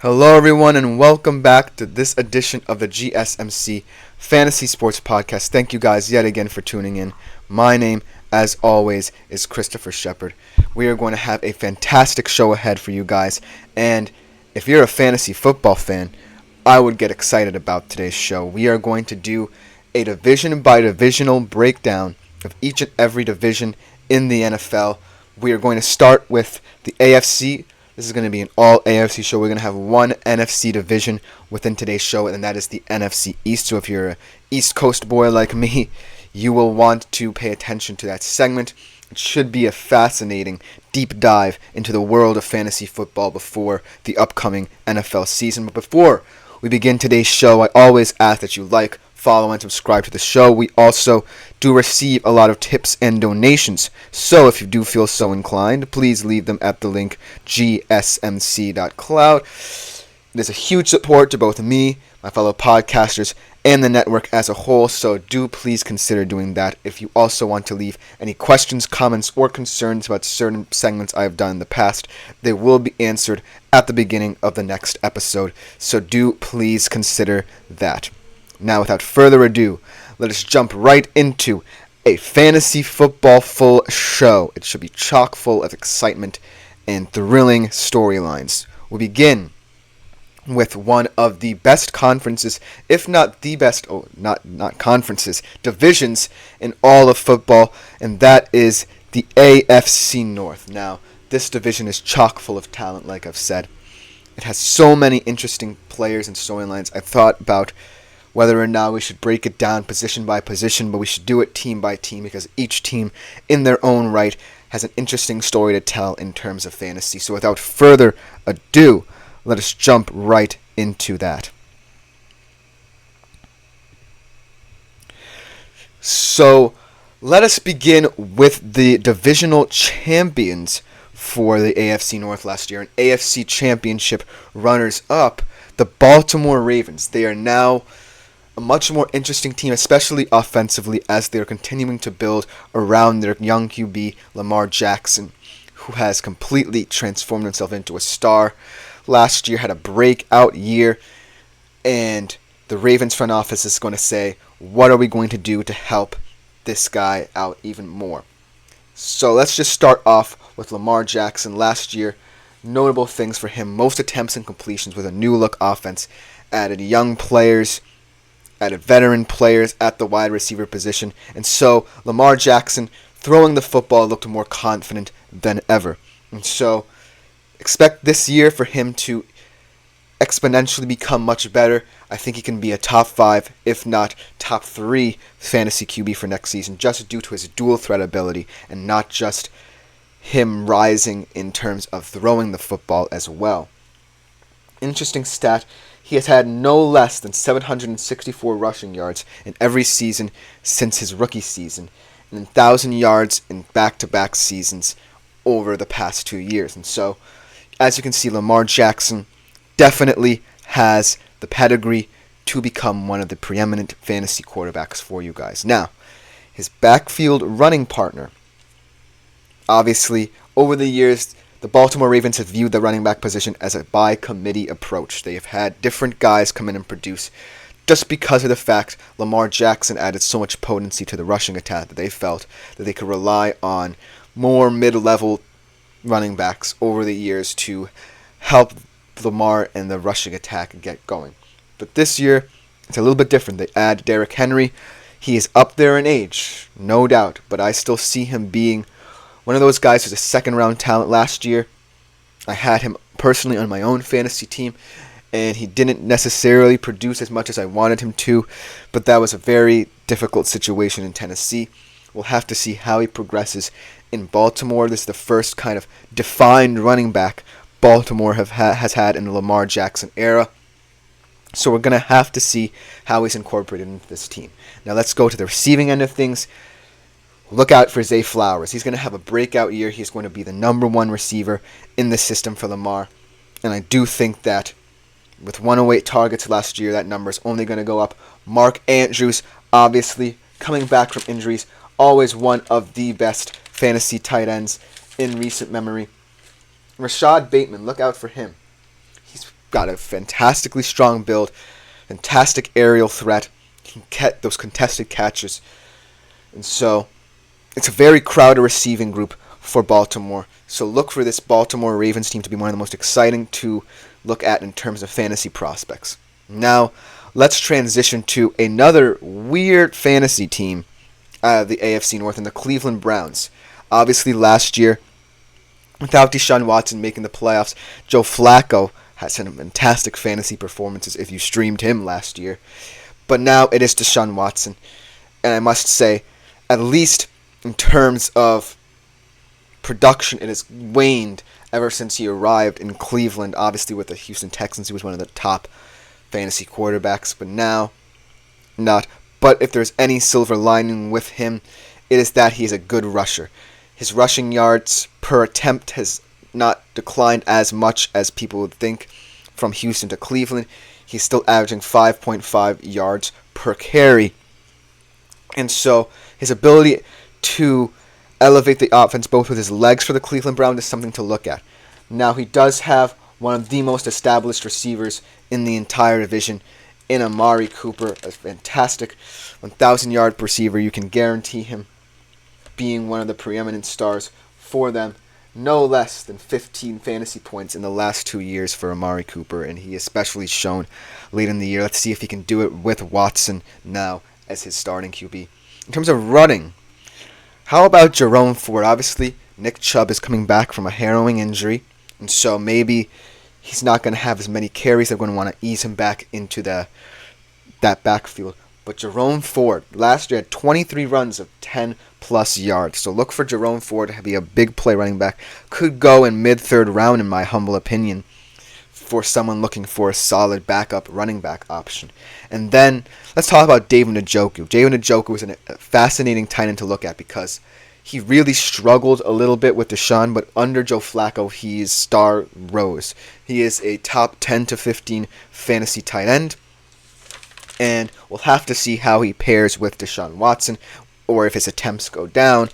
Hello, everyone, and welcome back to this edition of the GSMC Fantasy Sports Podcast. Thank you guys yet again for tuning in. My name, as always, is Christopher Shepard. We are going to have a fantastic show ahead for you guys, and if you're a fantasy football fan, I would get excited about today's show. We are going to do a division-by-divisional breakdown of each and every division in the NFL. We are going to start with the AFC. This is going to be an all AFC show. We're going to have one NFC division within today's show, and that is the NFC East. So if you're an East Coast boy like me, you will want to pay attention to that segment. It should be a fascinating deep dive into the world of fantasy football before the upcoming NFL season. But before we begin today's show, I always ask that you like, follow, and subscribe to the show. We also do receive a lot of tips and donations, so if you do feel so inclined, please leave them at the link gsmc.cloud. It is a huge support to both me, my fellow podcasters, and the network as a whole, so do please consider doing that. If you also want to leave any questions, comments, or concerns about certain segments I've done in the past, they will be answered at the beginning of the next episode, so do please consider that. Now, without further ado, let us jump right into a fantasy football full show. It should be chock full of excitement and thrilling storylines. We'll begin with one of the best conferences, if not the best, not conferences, divisions in all of football, and that is the AFC North. Now, this division is chock full of talent, like I've said. It has so many interesting players and storylines. I've thought about whether or not we should break it down position by position, but we should do it team by team because each team in their own right has an interesting story to tell in terms of fantasy. So without further ado, let us jump right into that. So let us begin with the divisional champions for the AFC North last year, and AFC Championship runners-up, the Baltimore Ravens. They are now a much more interesting team, especially offensively, as they're continuing to build around their young QB, Lamar Jackson, who has completely transformed himself into a star. Last year had a breakout year, and the Ravens front office is going to say, what are we going to do to help this guy out even more? So let's just start off with Lamar Jackson. Last year, notable things for him: most attempts and completions with a new look offense, added young players, added veteran players at the wide receiver position, and so Lamar Jackson throwing the football looked more confident than ever. And so expect this year for him to exponentially become much better. I think he can be a top 5, if not top 3 fantasy QB for next season, just due to his dual threat ability and not just him rising in terms of throwing the football as well. Interesting stat: he has had no less than 764 rushing yards in every season since his rookie season, and 1,000 yards in back-to-back seasons over the past 2 years. And so, as you can see, Lamar Jackson definitely has the pedigree to become one of the preeminent fantasy quarterbacks for you guys. Now, his backfield running partner. Obviously, over the years, the Baltimore Ravens have viewed the running back position as a by-committee approach. They have had different guys come in and produce just because of the fact Lamar Jackson added so much potency to the rushing attack that they felt that they could rely on more mid-level running backs over the years to help Lamar and the rushing attack get going. But this year, it's a little bit different. They add Derrick Henry. He is up there in age, no doubt, but I still see him being one of those guys who's a second-round talent. Last year, I had him personally on my own fantasy team, and he didn't necessarily produce as much as I wanted him to, but that was a very difficult situation in Tennessee. We'll have to see how he progresses in Baltimore. This is the first kind of defined running back Baltimore has had in the Lamar Jackson era. So we're going to have to see how he's incorporated into this team. Now let's go to the receiving end of things. Look out for Zay Flowers. He's going to have a breakout year. He's going to be the number 1 receiver in the system for Lamar. And I do think that with 108 targets last year, that number is only going to go up. Mark Andrews, obviously, coming back from injuries, always one of the best fantasy tight ends in recent memory. Rashad Bateman, look out for him. He's got a fantastically strong build, fantastic aerial threat, can get those contested catches. And so it's a very crowded receiving group for Baltimore. So look for this Baltimore Ravens team to be one of the most exciting to look at in terms of fantasy prospects. Now, let's transition to another weird fantasy team out of the AFC North, and the Cleveland Browns. Obviously, last year, without Deshaun Watson making the playoffs, Joe Flacco had some fantastic fantasy performances if you streamed him last year. But now it is Deshaun Watson. And I must say, at least in terms of production, it has waned ever since he arrived in Cleveland. Obviously, with the Houston Texans, he was one of the top fantasy quarterbacks, but now not. But if there's any silver lining with him, it is that he is a good rusher. His rushing yards per attempt has not declined as much as people would think from Houston to Cleveland. He's still averaging 5.5 yards per carry. And so his ability to elevate the offense both with his legs for the Cleveland Browns is something to look at. Now, he does have one of the most established receivers in the entire division in Amari Cooper, a fantastic 1,000-yard receiver. You can guarantee him being one of the preeminent stars for them. No less than 15 fantasy points in the last 2 years for Amari Cooper, and he especially shown late in the year. Let's see if he can do it with Watson now as his starting QB. In terms of running, how about Jerome Ford? Obviously, Nick Chubb is coming back from a harrowing injury, and so maybe he's not going to have as many carries. They're going to want to ease him back into that backfield. But Jerome Ford, last year had 23 runs of 10-plus yards. So look for Jerome Ford to be a big play running back. Could go in mid-third round, in my humble opinion, for someone looking for a solid backup running back option. And then let's talk about David Njoku. David Njoku is a fascinating tight end to look at because he really struggled a little bit with Deshaun, but under Joe Flacco, his star rose. He is a top 10 to 15 fantasy tight end, and we'll have to see how he pairs with Deshaun Watson or if his attempts go down,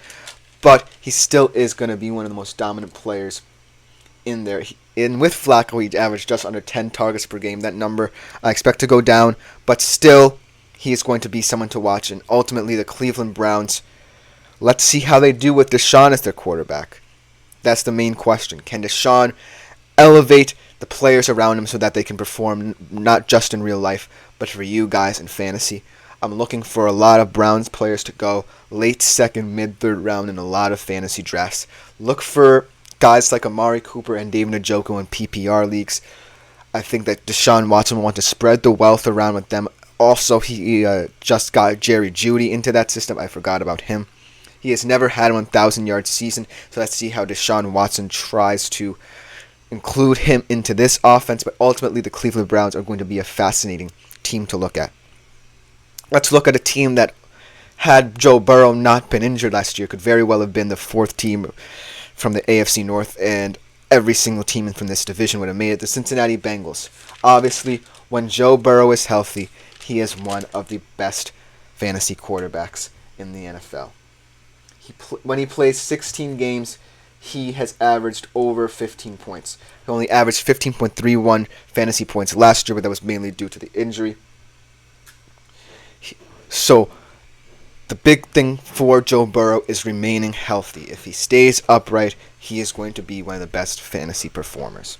but he still is going to be one of the most dominant players in there. And with Flacco, he averaged just under 10 targets per game. That number I expect to go down, but still, he is going to be someone to watch. And ultimately, the Cleveland Browns, let's see how they do with Deshaun as their quarterback. That's the main question. Can Deshaun elevate the players around him so that they can perform not just in real life, but for you guys in fantasy? I'm looking for a lot of Browns players to go late second, mid-third round in a lot of fantasy drafts. Look for guys like Amari Cooper and David Njoku in PPR leagues. I think that Deshaun Watson will want to spread the wealth around with them. Also, he just got Jerry Jeudy into that system. I forgot about him. He has never had a 1,000-yard season, so let's see how Deshaun Watson tries to include him into this offense. But ultimately, the Cleveland Browns are going to be a fascinating team to look at. Let's look at a team that, had Joe Burrow not been injured last year, could very well have been the fourth team from the AFC North, and every single team from this division would have made it. The Cincinnati Bengals. Obviously, when Joe Burrow is healthy, he is one of the best fantasy quarterbacks in the NFL. When he plays 16 games, he has averaged over 15 points. He only averaged 15.31 fantasy points last year, but that was mainly due to the injury. So, the big thing for Joe Burrow is remaining healthy. If he stays upright, he is going to be one of the best fantasy performers.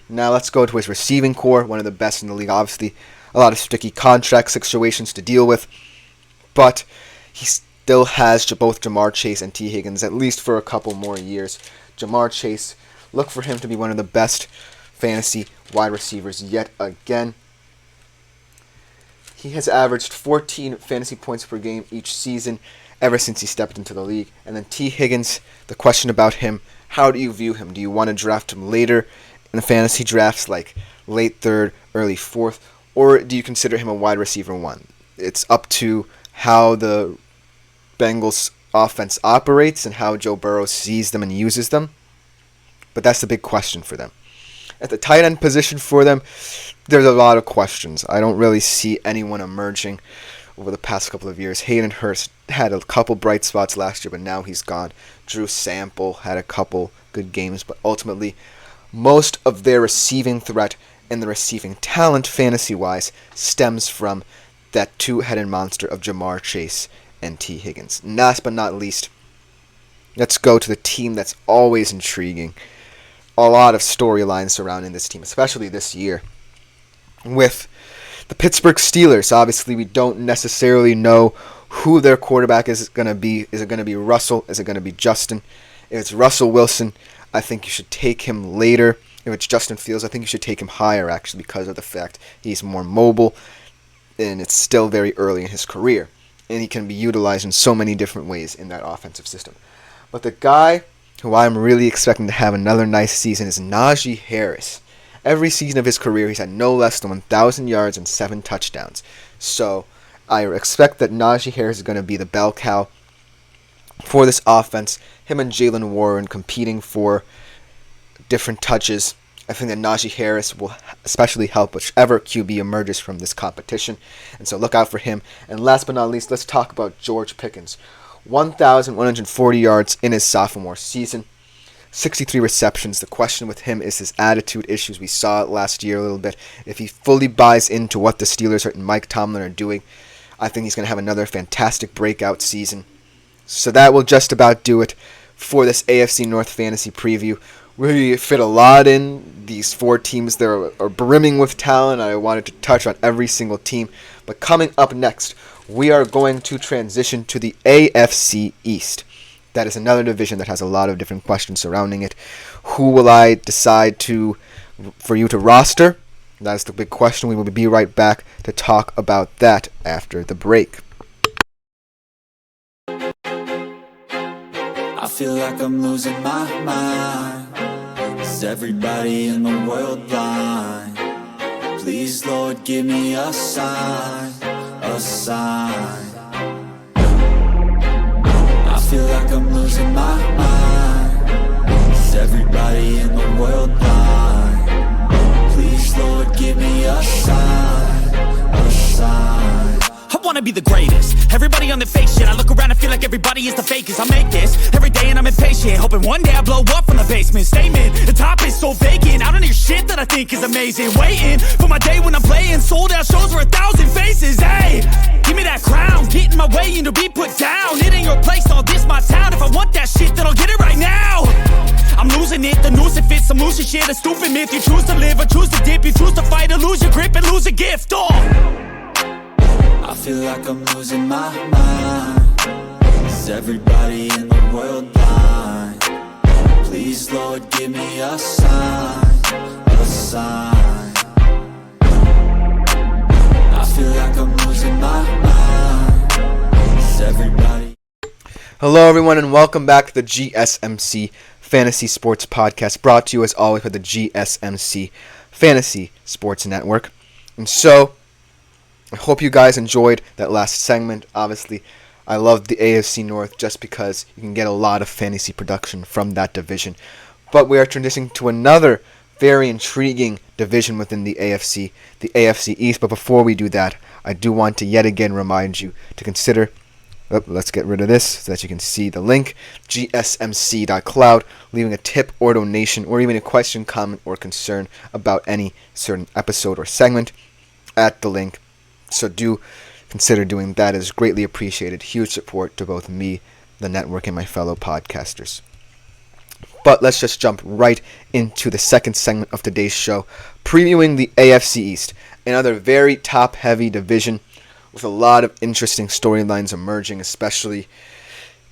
Now let's go to his receiving core, one of the best in the league. Obviously, a lot of sticky contract situations to deal with, but he still has both Jamar Chase and T. Higgins, at least for a couple more years. Jamar Chase, look for him to be one of the best fantasy wide receivers yet again. He has averaged 14 fantasy points per game each season ever since he stepped into the league. And then T. Higgins, the question about him, how do you view him? Do you want to draft him later in the fantasy drafts, like late third, early fourth, or do you consider him a wide receiver one? It's up to how the Bengals offense operates and how Joe Burrow sees them and uses them. But that's the big question for them. At the tight end position for them, there's a lot of questions. I don't really see anyone emerging over the past couple of years. Hayden Hurst had a couple bright spots last year, but now he's gone. Drew Sample had a couple good games, but ultimately, most of their receiving threat and the receiving talent fantasy-wise stems from that two-headed monster of Jamar Chase and T. Higgins. And last but not least, let's go to the team that's always intriguing. A lot of storylines surrounding this team, especially this year. With the Pittsburgh Steelers, obviously we don't necessarily know who their quarterback is going to be. Is it going to be Russell? Is it going to be Justin? If it's Russell Wilson, I think you should take him later. If it's Justin Fields, I think you should take him higher, actually, because of the fact he's more mobile, and it's still very early in his career, and he can be utilized in so many different ways in that offensive system. But the guy who I'm really expecting to have another nice season is Najee Harris. Every season of his career, he's had no less than 1,000 yards and 7 touchdowns. So I expect that Najee Harris is going to be the bell cow for this offense. Him and Jalen Warren competing for different touches. I think that Najee Harris will especially help whichever QB emerges from this competition. And so look out for him. And last but not least, let's talk about George Pickens. 1,140 yards in his sophomore season. 63 receptions. The question with him is his attitude issues. We saw it last year a little bit. If he fully buys into what the Steelers and Mike Tomlin are doing, I think he's going to have another fantastic breakout season. So that will just about do it for this AFC North Fantasy Preview. We fit a lot in. These 4 teams there are brimming with talent. I wanted to touch on every single team. But coming up next, we are going to transition to the AFC East. That is another division that has a lot of different questions surrounding it. Who will I decide for you to roster? That is the big question. We will be right back to talk about that after the break. I feel like I'm losing my mind. Is everybody in the world blind? Please, Lord, give me a sign, a sign. I feel like I'm losing my mind. Is everybody in the world blind? Please, Lord, give me a sign, a sign. I wanna be the greatest. Everybody on the fake shit. I look around and feel like everybody is the fakest. I make this every day and I'm impatient, hoping one day I blow up from the basement. Statement, the top is so vacant. I don't hear shit that I think is amazing. Waiting for my day when I'm playing sold out shows for 1,000 faces. Hey, give me that crown, get in my way and to be put down. It ain't your place, all this my town. If I want that shit, then I'll get it right now. I'm losing it, the noose it fits. I'm losing shit, a stupid myth. You choose to live or choose to dip. You choose to fight or lose your grip and lose a gift. I feel like I'm losing my mind. Is everybody in the world blind? Please, Lord, give me a sign, a sign. I feel like I'm losing my mind. Is everybody... Hello, everyone, and welcome back to the GSMC Fantasy Sports Podcast, brought to you as always by the GSMC Fantasy Sports Network. And so, I hope you guys enjoyed that last segment. Obviously, I love the AFC North just because you can get a lot of fantasy production from that division. But we are transitioning to another very intriguing division within the AFC East. But before we do that, I do want to yet again remind you to consider, let's get rid of this so that you can see the link, gsmc.cloud, leaving a tip or donation or even a question, comment, or concern about any certain episode or segment at the link. So do consider doing that. It is greatly appreciated. Huge support to both me, the network, and my fellow podcasters. But let's just jump right into the second segment of today's show, previewing the AFC East, another very top-heavy division with a lot of interesting storylines emerging, especially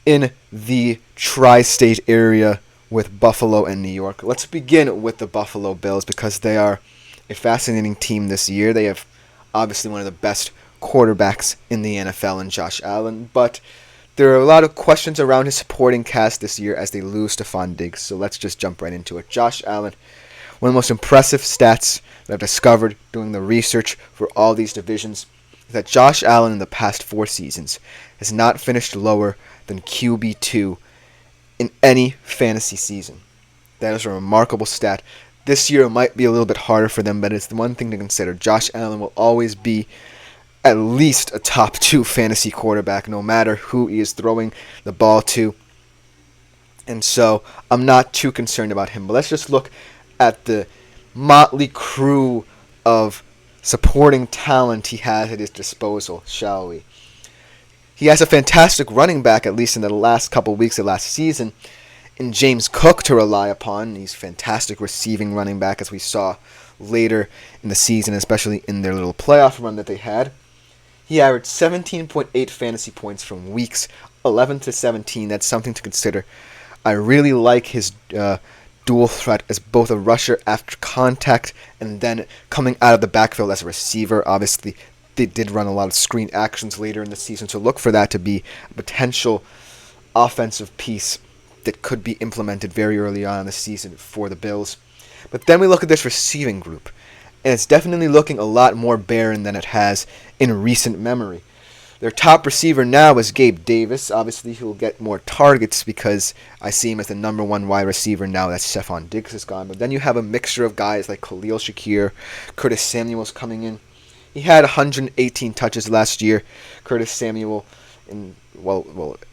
in the tri-state area with Buffalo and New York. Let's begin with the Buffalo Bills because they are a fascinating team this year. They have obviously one of the best quarterbacks in the NFL in Josh Allen, but there are a lot of questions around his supporting cast this year as they lose Stephon Diggs, so let's just jump right into it. Josh Allen, one of the most impressive stats that I've discovered doing the research for all these divisions is that Josh Allen in the past 4 seasons has not finished lower than QB2 in any fantasy season. That is a remarkable stat. This year it might be a little bit harder for them, but it's the one thing to consider. Josh Allen will always be at least a top 2 fantasy quarterback, no matter who he is throwing the ball to. And so I'm not too concerned about him. But let's just look at the motley crew of supporting talent he has at his disposal, shall we? He has a fantastic running back, at least in the last couple weeks of last season, in James Cook to rely upon. He's a fantastic receiving running back, as we saw later in the season, especially in their little playoff run that they had. He averaged 17.8 fantasy points from weeks 11 to 17. That's something to consider. I really like his dual threat as both a rusher after contact and then coming out of the backfield as a receiver. Obviously, they did run a lot of screen actions later in the season, so look for that to be a potential offensive piece that could be implemented very early on in the season for the Bills. But then we look at this receiving group, and it's definitely looking a lot more barren than it has in recent memory. Their top receiver now is Gabe Davis. Obviously, he'll get more targets because I see him as the number one wide receiver now that Stephon Diggs is gone. But then you have a mixture of guys like Khalil Shakir, Curtis Samuel's coming in. He had 118 touches last year. Curtis Samuel,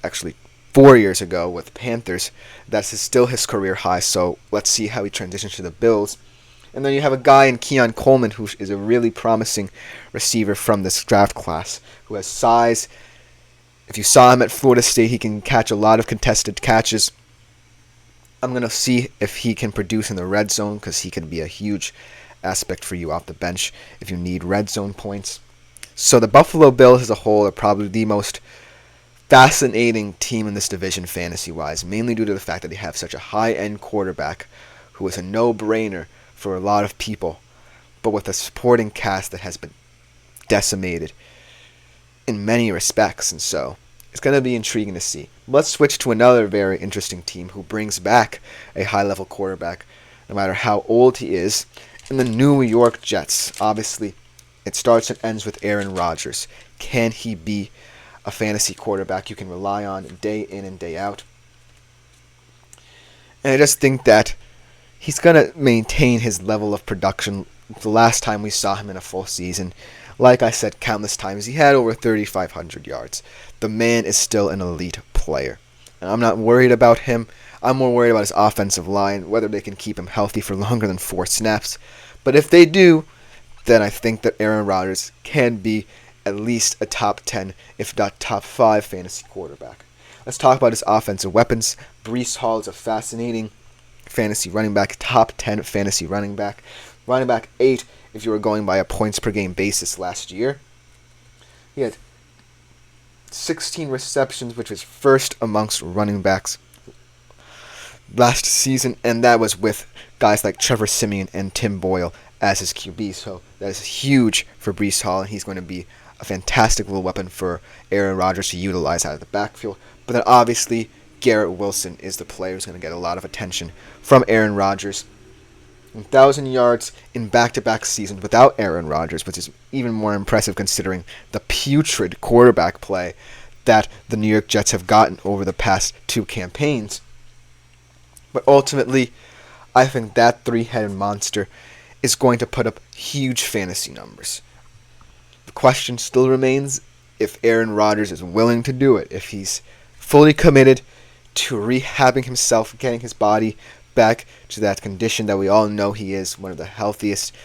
actually 4 years ago with Panthers. That's still his career high, so let's see how he transitions to the Bills. And then you have a guy in Keon Coleman who is a really promising receiver from this draft class, who has size. If you saw him at Florida State, he can catch a lot of contested catches. I'm going to see if he can produce in the red zone, because he could be a huge aspect for you off the bench if you need red zone points. So the Buffalo Bills as a whole are probably the most fascinating team in this division fantasy-wise, mainly due to the fact that they have such a high-end quarterback who is a no-brainer for a lot of people, but with a supporting cast that has been decimated in many respects, and so it's going to be intriguing to see. Let's switch to another very interesting team who brings back a high-level quarterback, no matter how old he is, in the New York Jets. Obviously, it starts and ends with Aaron Rodgers. Can he be a fantasy quarterback you can rely on day in and day out? And I just think that he's going to maintain his level of production. The last time we saw him in a full season, like I said countless times, he had over 3,500 yards. The man is still an elite player. And I'm not worried about him. I'm more worried about his offensive line, whether they can keep him healthy for longer than 4 snaps. But if they do, then I think that Aaron Rodgers can be at least a top 10, if not top 5 fantasy quarterback. Let's talk about his offensive weapons. Breece Hall is a fascinating fantasy running back, top 10 fantasy running back. Running back 8 if you were going by a points per game basis last year. He had 16 receptions, which was first amongst running backs last season, and that was with guys like Trevor Siemian and Tim Boyle as his QB. So that is huge for Breece Hall, and he's going to be a fantastic little weapon for Aaron Rodgers to utilize out of the backfield. But then obviously Garrett Wilson is the player who's going to get a lot of attention from Aaron Rodgers. 1,000 yards in back-to-back seasons without Aaron Rodgers, which is even more impressive considering the putrid quarterback play that the New York Jets have gotten over the past 2 campaigns. But ultimately, I think that 3-headed monster is going to put up huge fantasy numbers. The question still remains if Aaron Rodgers is willing to do it, if he's fully committed to rehabbing himself, getting his body back to that condition that we all know he is, one of the healthiest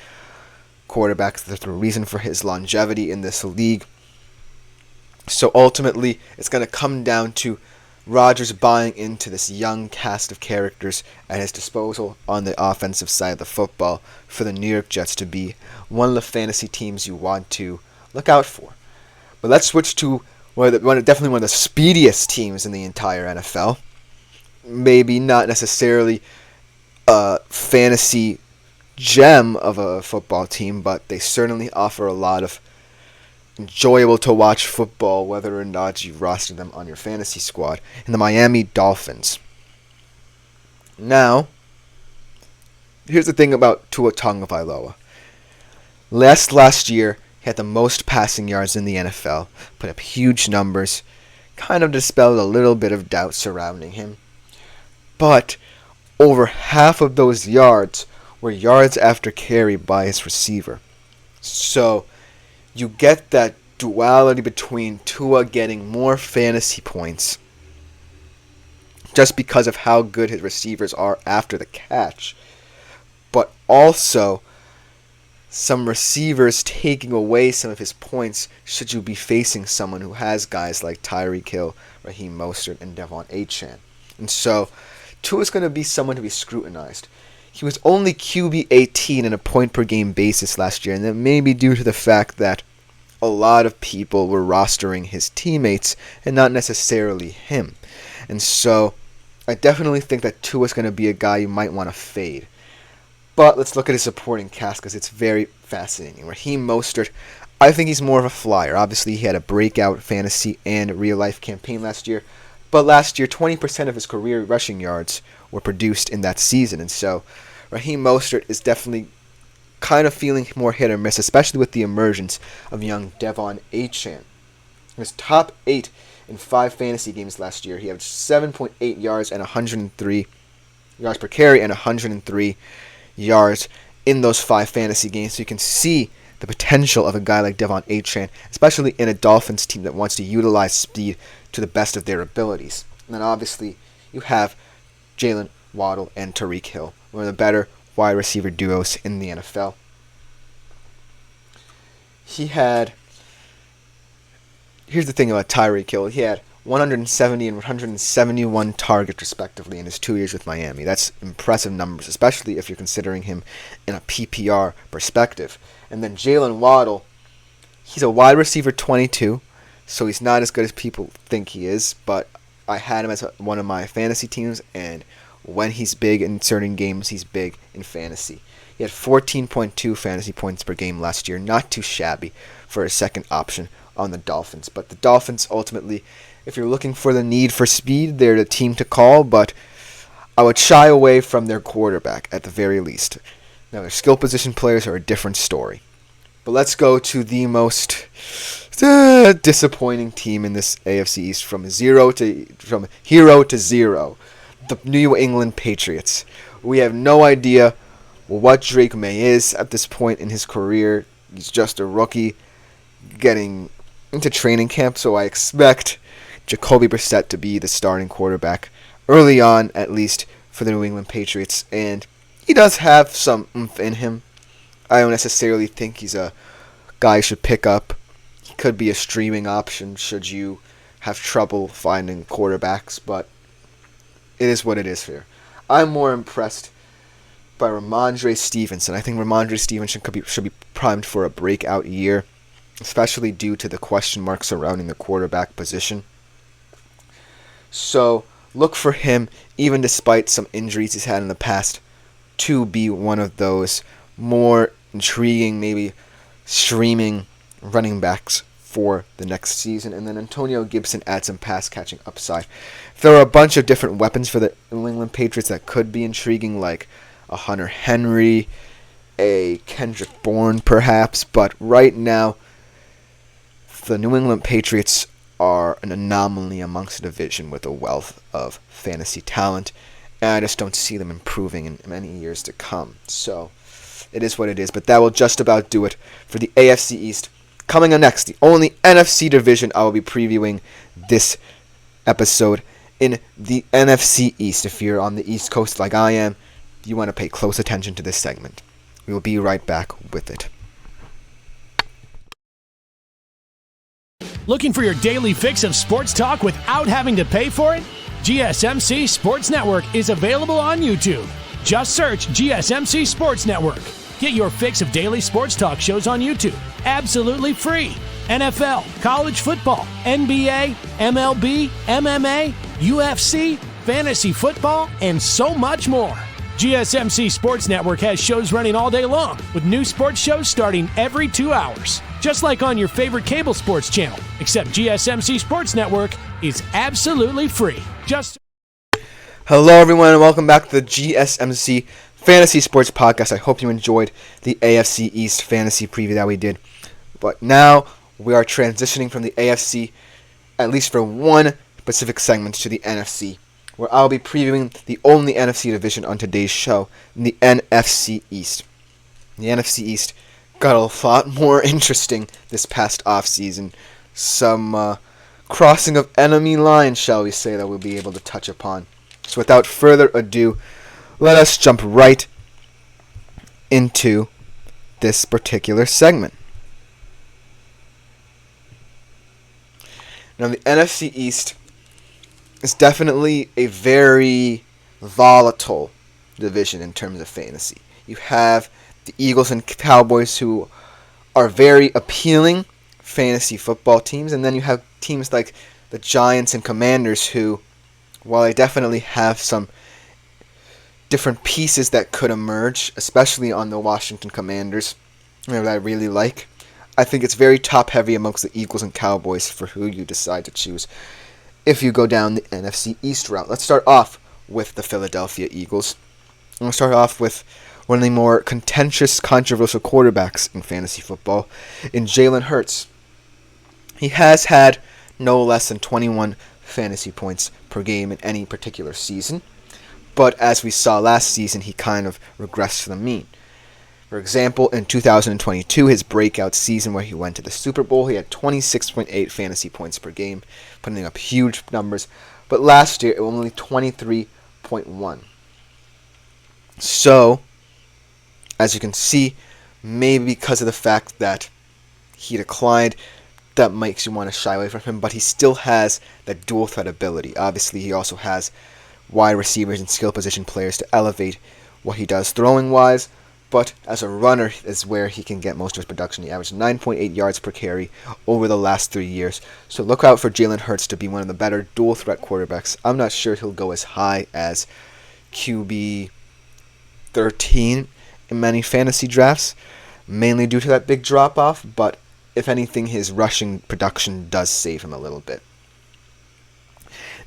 quarterbacks. That's the reason for his longevity in this league. So ultimately, it's going to come down to Rodgers buying into this young cast of characters at his disposal on the offensive side of the football for the New York Jets to be one of the fantasy teams you want to look out for. But let's switch to definitely one of the speediest teams in the entire NFL. Maybe not necessarily a fantasy gem of a football team, but they certainly offer a lot of enjoyable to watch football, whether or not you roster them on your fantasy squad, in the Miami Dolphins. Now, here's the thing about Tua Tagovailoa. Last year, he had the most passing yards in the NFL, put up huge numbers, kind of dispelled a little bit of doubt surrounding him. But over half of those yards were yards after carry by his receiver. So you get that duality between Tua getting more fantasy points just because of how good his receivers are after the catch, but also some receivers taking away some of his points should you be facing someone who has guys like Tyreek Hill, Raheem Mostert, and Devon Achane. And so Tua is going to be someone to be scrutinized. He was only QB 18 in a point-per-game basis last year, and that may be due to the fact that a lot of people were rostering his teammates and not necessarily him. And so I definitely think that Tua is going to be a guy you might want to fade. But let's look at his supporting cast because it's very fascinating. Raheem Mostert, I think he's more of a flyer. Obviously, he had a breakout fantasy and real-life campaign last year. But last year, 20% of his career rushing yards were produced in that season. And so Raheem Mostert is definitely kind of feeling more hit or miss, especially with the emergence of young Devon Achane. He was top 8 in 5 fantasy games last year. He averaged 7.8 yards and 103 yards per carry and 103 yards in those 5 fantasy games. So you can see the potential of a guy like Devon Achane, especially in a Dolphins team that wants to utilize speed to the best of their abilities. And then obviously you have Jalen Waddle and Tyreek Hill, one of the better wide receiver duos in the NFL. Here's the thing about Tyreek Hill. He had 170 and 171 targets respectively in his 2 years with Miami. That's impressive numbers, especially if you're considering him in a PPR perspective. And then Jalen Waddle, he's a wide receiver 22, so he's not as good as people think he is, but I had him as one of my fantasy teams, and when he's big in certain games, he's big in fantasy. He had 14.2 fantasy points per game last year, not too shabby for a second option on the Dolphins. But the Dolphins, ultimately, if you're looking for the need for speed, they're the team to call, but I would shy away from their quarterback at the very least. Now, their skill position players are a different story. But let's go to the most disappointing team in this AFC East from hero to zero. The New England Patriots. We have no idea what Drake May is at this point in his career. He's just a rookie getting into training camp, so I expect Jacoby Brissett to be the starting quarterback early on, at least for the New England Patriots. And he does have some oomph in him. I don't necessarily think he's a guy you should pick up. He could be a streaming option should you have trouble finding quarterbacks, but it is what it is here. I'm more impressed by Ramondre Stevenson. I think Ramondre Stevenson should be primed for a breakout year, especially due to the question marks surrounding the quarterback position. So look for him, even despite some injuries he's had in the past, to be one of those more intriguing, maybe streaming running backs for the next season. And then Antonio Gibson adds some pass catching upside. There are a bunch of different weapons for the New England Patriots that could be intriguing, like a Hunter Henry, a Kendrick Bourne perhaps, but right now the New England Patriots are an anomaly amongst the division with a wealth of fantasy talent, and I just don't see them improving in many years to come. So it is what it is, but that will just about do it for the AFC East. Coming on next, the only NFC division I will be previewing this episode in the NFC East. If you're on the East Coast like I am, you want to pay close attention to this segment. We will be right back with it. Looking for your daily fix of sports talk without having to pay for it? GSMC Sports Network is available on YouTube. Just search GSMC Sports Network. Get your fix of daily sports talk shows on YouTube, absolutely free. NFL, college football, NBA, MLB, MMA, UFC, fantasy football, and so much more. GSMC Sports Network has shows running all day long, with new sports shows starting every 2 hours. Just like on your favorite cable sports channel, except GSMC Sports Network is absolutely free. Hello everyone and welcome back to the GSMC Fantasy Sports Podcast. I hope you enjoyed the AFC East fantasy preview that we did. But now we are transitioning from the AFC, at least for one specific segment, to the NFC, where I'll be previewing the only NFC division on today's show, the NFC East. The NFC East got a lot more interesting this past offseason. Some crossing of enemy lines, shall we say, that we'll be able to touch upon. So without further ado, let us jump right into this particular segment. Now, the NFC East is definitely a very volatile division in terms of fantasy. You have the Eagles and Cowboys, who are very appealing fantasy football teams, and then you have teams like the Giants and Commanders, who, while they definitely have some different pieces that could emerge, especially on the Washington Commanders, that I really like, I think it's very top-heavy amongst the Eagles and Cowboys for who you decide to choose if you go down the NFC East route. Let's start off with the Philadelphia Eagles. I'm going to start off with one of the more contentious, controversial quarterbacks in fantasy football, in Jalen Hurts. He has had no less than 21 fantasy points per game in any particular season, but as we saw last season, he kind of regressed to the mean. For example, in 2022, his breakout season where he went to the Super Bowl, he had 26.8 fantasy points per game, putting up huge numbers, but last year it was only 23.1. So, as you can see, maybe because of the fact that he declined, that makes you want to shy away from him, but he still has that dual threat ability. Obviously, he also has wide receivers and skill position players to elevate what he does throwing-wise, but as a runner is where he can get most of his production. He averaged 9.8 yards per carry over the last 3 years. So look out for Jalen Hurts to be one of the better dual-threat quarterbacks. I'm not sure he'll go as high as QB 13 in many fantasy drafts, mainly due to that big drop-off, but if anything, his rushing production does save him a little bit.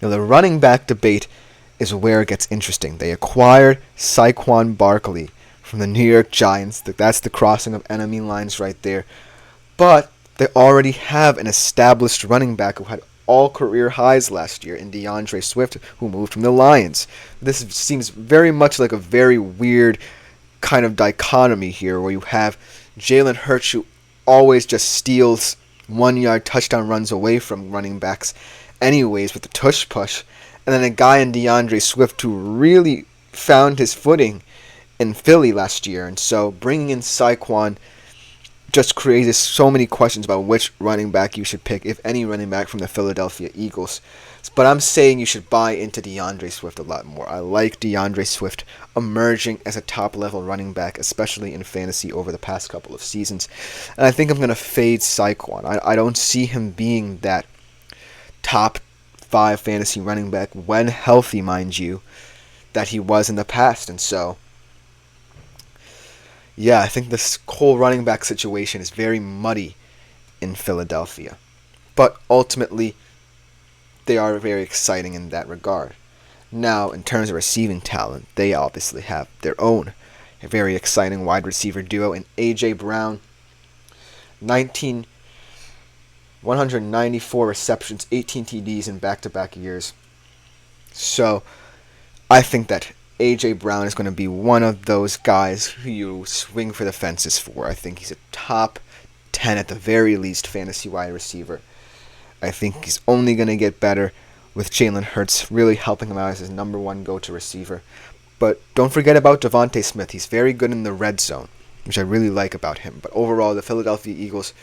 Now, the running back debate is where it gets interesting. They acquired Saquon Barkley from the New York Giants. That's the crossing of enemy lines right there. But they already have an established running back who had all career highs last year in DeAndre Swift, who moved from the Lions. This seems very much like a very weird kind of dichotomy here, where you have Jalen Hurts, who always just steals 1-yard touchdown runs away from running backs anyways with the tush push, and then a guy in DeAndre Swift who really found his footing in Philly last year. And so bringing in Saquon just creates so many questions about which running back you should pick, if any running back from the Philadelphia Eagles. But I'm saying you should buy into DeAndre Swift a lot more. I like DeAndre Swift emerging as a top-level running back, especially in fantasy over the past couple of seasons. And I think I'm going to fade Saquon. I don't see him being that top 5 fantasy running back, when healthy, mind you, that he was in the past. And so, yeah, I think this whole running back situation is very muddy in Philadelphia. But ultimately, they are very exciting in that regard. Now, in terms of receiving talent, they obviously have their own a very exciting wide receiver duo in A.J. Brown. 194 receptions, 18 TDs in back-to-back years. So, I think that A.J. Brown is going to be one of those guys who you swing for the fences for. I think he's a top 10 at the very least fantasy wide receiver. I think he's only going to get better with Jalen Hurts really helping him out as his number one go-to receiver. But don't forget about Devontae Smith. He's very good in the red zone, which I really like about him. But overall, the Philadelphia Eagles,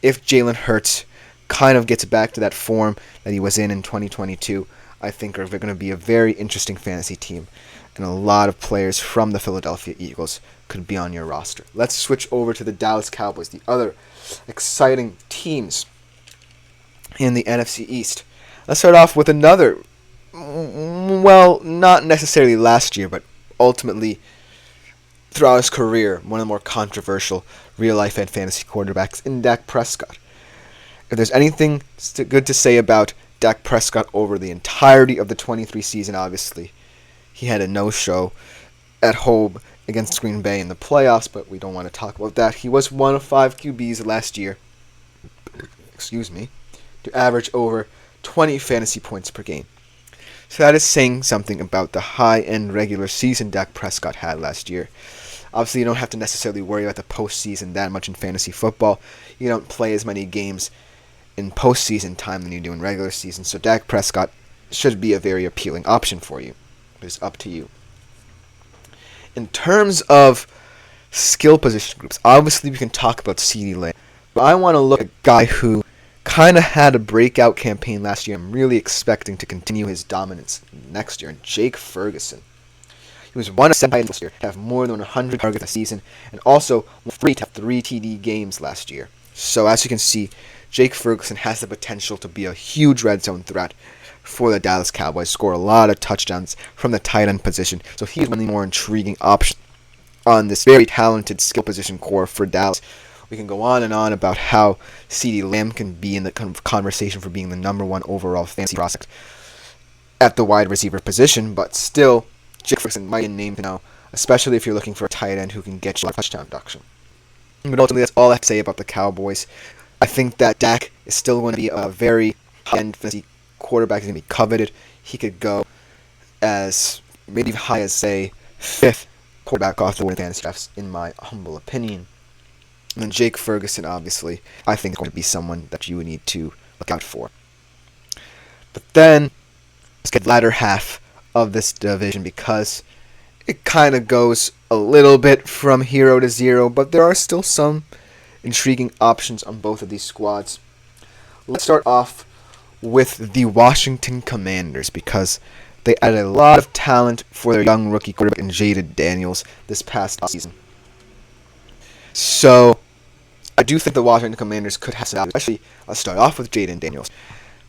if Jalen Hurts kind of gets back to that form that he was in 2022, I think are going to be a very interesting fantasy team. And a lot of players from the Philadelphia Eagles could be on your roster. Let's switch over to the Dallas Cowboys, the other exciting teams in the NFC East. Let's start off with another, well, not necessarily last year, but ultimately throughout his career, one of the more controversial real-life and fantasy quarterbacks in Dak Prescott. If there's anything good to say about Dak Prescott over the entirety of the 23 season, obviously, he had a no-show at home against Green Bay in the playoffs, but we don't want to talk about that. He was one of 5 QBs last year, to average over 20 fantasy points per game. So that is saying something about the high-end regular season Dak Prescott had last year. Obviously, you don't have to necessarily worry about the postseason that much in fantasy football. You don't play as many games in postseason time than you do in regular season, so Dak Prescott should be a very appealing option for you. It's up to you. In terms of skill position groups. Obviously, we can talk about CeeDee Lamb, but I want to look at a guy who kind of had a breakout campaign last year. I'm really expecting to continue his dominance next year, and Jake Ferguson. He was one of 7 titles last year to have more than 100 targets a season, and also three TD games last year. So as you can see, Jake Ferguson has the potential to be a huge red zone threat for the Dallas Cowboys, score a lot of touchdowns from the tight end position. So he's one of the more intriguing options on this very talented skill position core for Dallas. We can go on and on about how CeeDee Lamb can be in the conversation for being the number 1 overall fantasy prospect at the wide receiver position, but still, Jake Ferguson might be named now, especially if you're looking for a tight end who can get you a touchdown production. But ultimately, that's all I have to say about the Cowboys. I think that Dak is still going to be a very high-end fantasy quarterback. He's going to be coveted. He could go as maybe high as, say, 5th quarterback off the winning fantasy drafts, in my humble opinion. And then Jake Ferguson, obviously, I think is going to be someone that you would need to look out for. But then, let's get the latter half of this division, because it kind of goes a little bit from hero to zero, but there are still some intriguing options on both of these squads. Let's start off with the Washington Commanders, because they added a lot of talent for their young rookie quarterback in Jaden Daniels this past season. So, I do think the Washington Commanders could have some value, especially, let's start off with Jaden Daniels.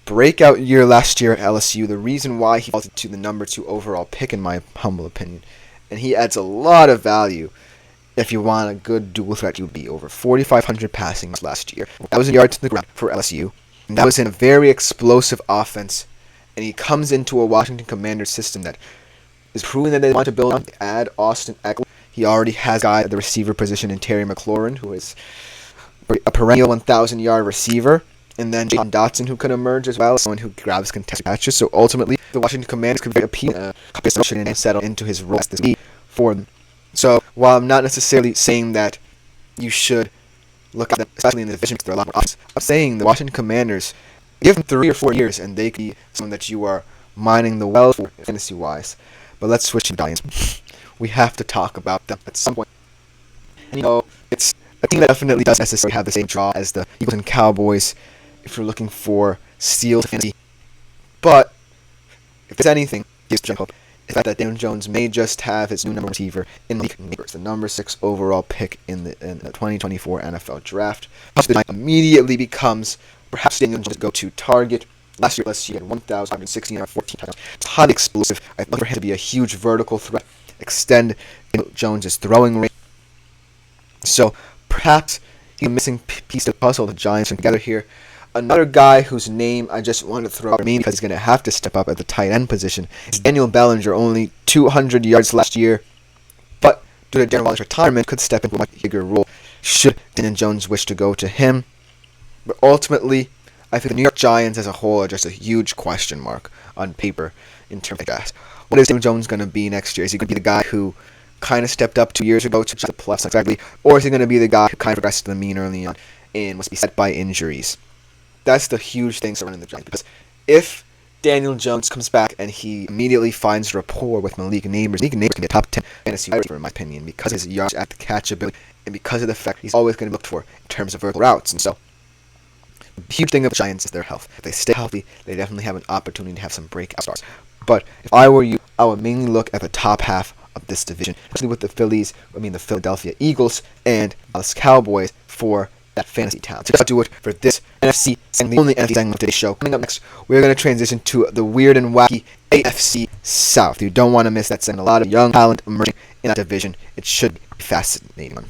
Breakout year last year at LSU, the reason why he falls to the number 2 overall pick, in my humble opinion. And he adds a lot of value if you want a good dual threat QB. Over 4,500 passing last year. That was in yards to the ground for LSU. And that was in a very explosive offense. And he comes into a Washington Commanders system that is proving that they want to build on. They add Austin Eckler. He already has a guy at the receiver position in Terry McLaurin, who is a perennial 1,000-yard receiver. And then Jaden Dotson, who could emerge as well, someone who grabs contested catches. So ultimately, the Washington Commanders could be appealing and settle into his role as the for them. So while I'm not necessarily saying that you should look at them, especially in the division, because there are a lot more options, I'm saying the Washington Commanders, give them 3 or 4 years, and they could be someone that you are mining the well for fantasy-wise. But let's switch to Giants. We have to talk about them at some point. And it's a team that definitely doesn't necessarily have the same draw as the Eagles and Cowboys if you're looking for steals fantasy. But if there's anything, gives me hope, is that Daniel Jones may just have his new number 1 receiver in Malik Neighbors, the number 6 overall pick in the 2024 NFL Draft. The Giants immediately becomes perhaps Daniel Jones' go-to target. Last year, he had 1,516 and 14 touchdowns. It's highly explosive. I look for him to be a huge vertical threat, extend Daniel Jones' throwing range. So perhaps he's a missing piece of the puzzle the Giants are together here. Another guy whose name I just wanted to throw out, mainly because he's going to have to step up at the tight end position, is Daniel Bellinger, only 200 yards last year, but due to Darren Waller's retirement, could step into a much bigger role should Daniel Jones wish to go to him. But ultimately, I think the New York Giants as a whole are just a huge question mark on paper in terms of that. What is Daniel Jones going to be next year? Is he going to be the guy who kind of stepped up 2 years ago to the plus exactly, or is he going to be the guy who kind of regressed to the mean early on and was beset by injuries? That's the huge thing surrounding the Giants, because if Daniel Jones comes back and he immediately finds rapport with Malik Neighbors can be a top 10 fantasy receiver in my opinion, because of his yards at the catch ability and because of the fact he's always going to be looked for in terms of vertical routes. And so, the huge thing of the Giants is their health. If they stay healthy, they definitely have an opportunity to have some breakout stars. But if I were you, I would mainly look at the top half of this division, especially with the Philadelphia Eagles and Dallas Cowboys for that fantasy talent. So that's do it for this NFC segment, the only NFC segment of today's show. Coming up next, we're going to transition to the weird and wacky AFC South. You don't want to miss that segment. A lot of young talent emerging in that division. It should be a fascinating one.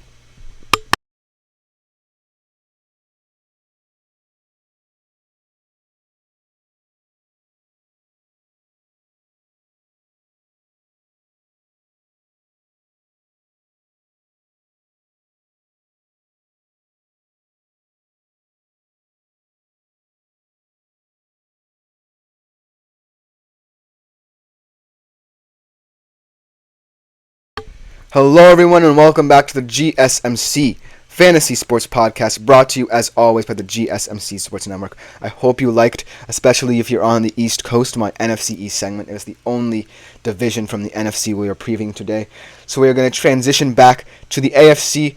Hello everyone and welcome back to the GSMC Fantasy Sports Podcast, brought to you as always by the GSMC Sports Network. I hope you liked, especially if you're on the East Coast, my NFC East segment. It was the only division from the NFC we are previewing today. So we are going to transition back to the AFC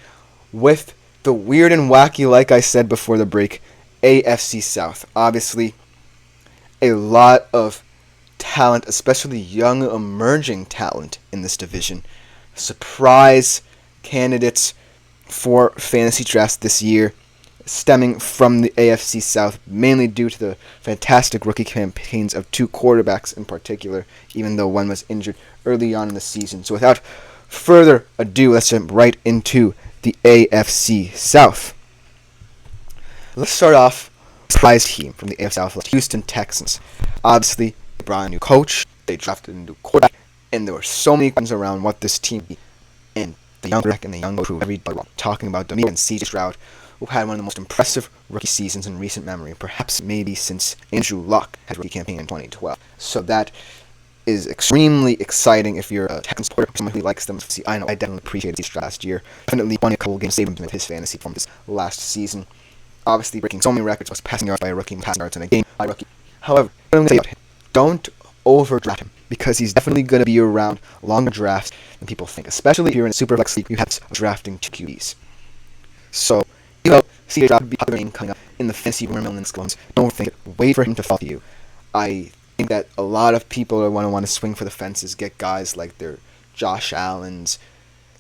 with the weird and wacky, like I said before the break, AFC South. Obviously, a lot of talent, especially young emerging talent in this division. Surprise candidates for fantasy drafts this year, stemming from the AFC South, mainly due to the fantastic rookie campaigns of two quarterbacks in particular, even though one was injured early on in the season. So without further ado, let's jump right into the AFC South. Let's start off with the surprise team from the AFC South, Houston Texans. Obviously, they brought a new coach, they drafted a new quarterback, and there were so many questions around what this team would be. And the young quarterback and the young crew, talking about Domingue and CJ Stroud, who had one of the most impressive rookie seasons in recent memory, perhaps maybe since Andrew Luck had a rookie campaign in 2012. So that is extremely exciting if you're a Texans supporter, someone who likes them. See, I know I definitely appreciated CJ Stroud last year. Definitely won a couple games, saved him with his fantasy from this last season. Obviously breaking so many records, was passing yards by a rookie and passing yards in a game by a rookie. However, don't overdraft him, because he's definitely going to be around longer drafts than people think, especially if you're in a super flex league, you have drafting two QBs. So, CJ Stroud would be a name coming up in the fantasy rumor mill scones. Don't think it. Wait for him to fall to you. I think that a lot of people are want to swing for the fences, get guys like their Josh Allens,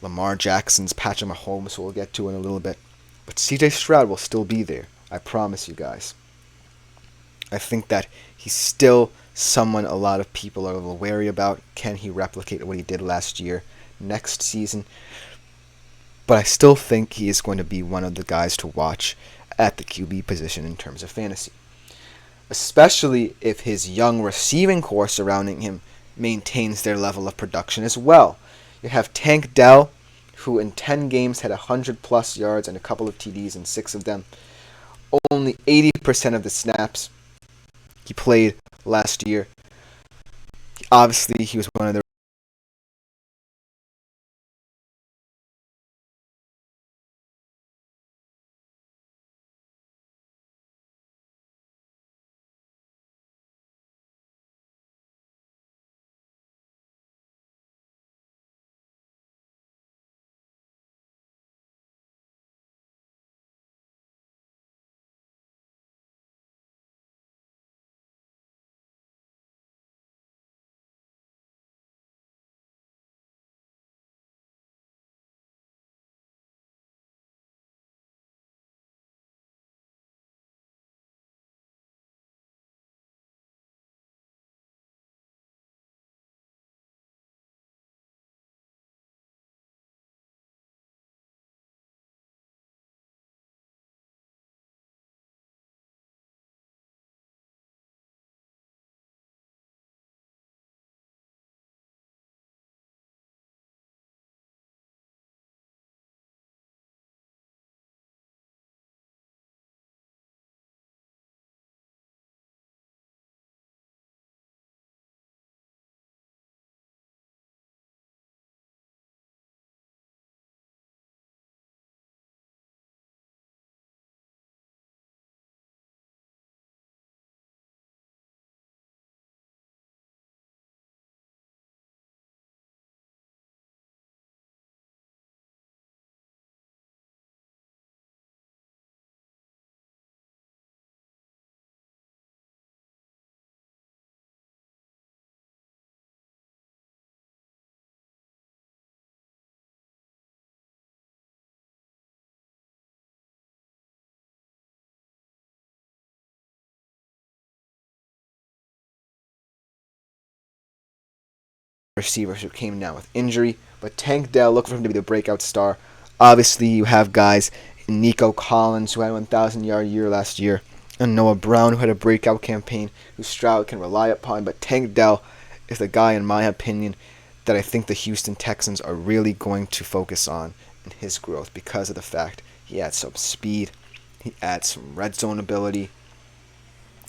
Lamar Jacksons, Patrick Mahomes, who we'll get to in a little bit. But CJ Stroud will still be there. I promise you guys. I think that he's still someone a lot of people are a little wary about. Can he replicate what he did last year, next season? But I still think he is going to be one of the guys to watch at the QB position in terms of fantasy. Especially if his young receiving core surrounding him maintains their level of production as well. You have Tank Dell, who in 10 games had 100-plus yards and a couple of TDs in 6 of them. Only 80% of the snaps he played last year. Obviously, he was one of the receivers who came down with injury, but Tank Dell, look for him to be the breakout star. Obviously, you have guys in Nico Collins, who had a 1,000-yard year last year, and Noah Brown, who had a breakout campaign, who Stroud can rely upon. But Tank Dell is the guy, in my opinion, that I think the Houston Texans are really going to focus on in his growth, because of the fact he adds some speed, he adds some red zone ability.